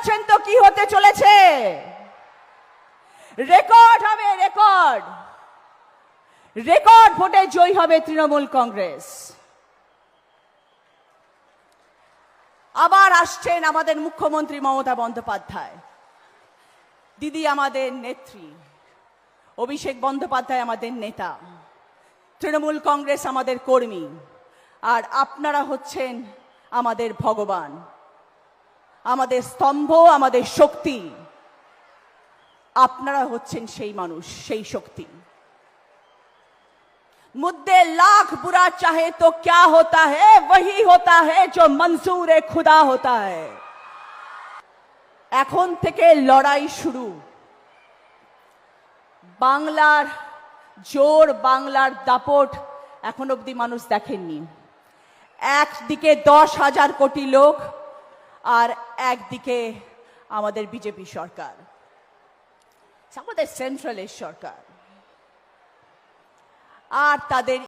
পাচ্ছেন তো কি হতে চলেছে। রেকর্ড হবে, রেকর্ড রেকর্ড ভোটে জয়ী হবে তৃণমূল কংগ্রেস। আবার আসছেন আমাদের মুখ্যমন্ত্রী মমতা বন্দ্যোপাধ্যায়, দিদি আমাদের নেত্রী, অভিষেক বন্দ্যোপাধ্যায় আমাদের নেতা, তৃণমূল কংগ্রেস আমাদের কর্মী, আর আপনারা হচ্ছেন আমাদের ভগবান, আমাদের স্তম্ভ, আমাদের শক্তি। আপনারা হচ্ছেন সেই মানুষ, সেই শক্তি। मुद्दे लाख बुरा चाहे तो क्या होता है, वही होता है जो मंजूर खुदा होता है। এখন থেকে লড়াই শুরু। বাংলার জোর, বাংলার দাপট এখন অবধি মানুষ দেখেননি। একদিকে 10,000 কোটি লোক আর একদিকে আমাদের বিজেপি সরকার, আমাদের সেন্ট্রালের সরকার, আর তাদের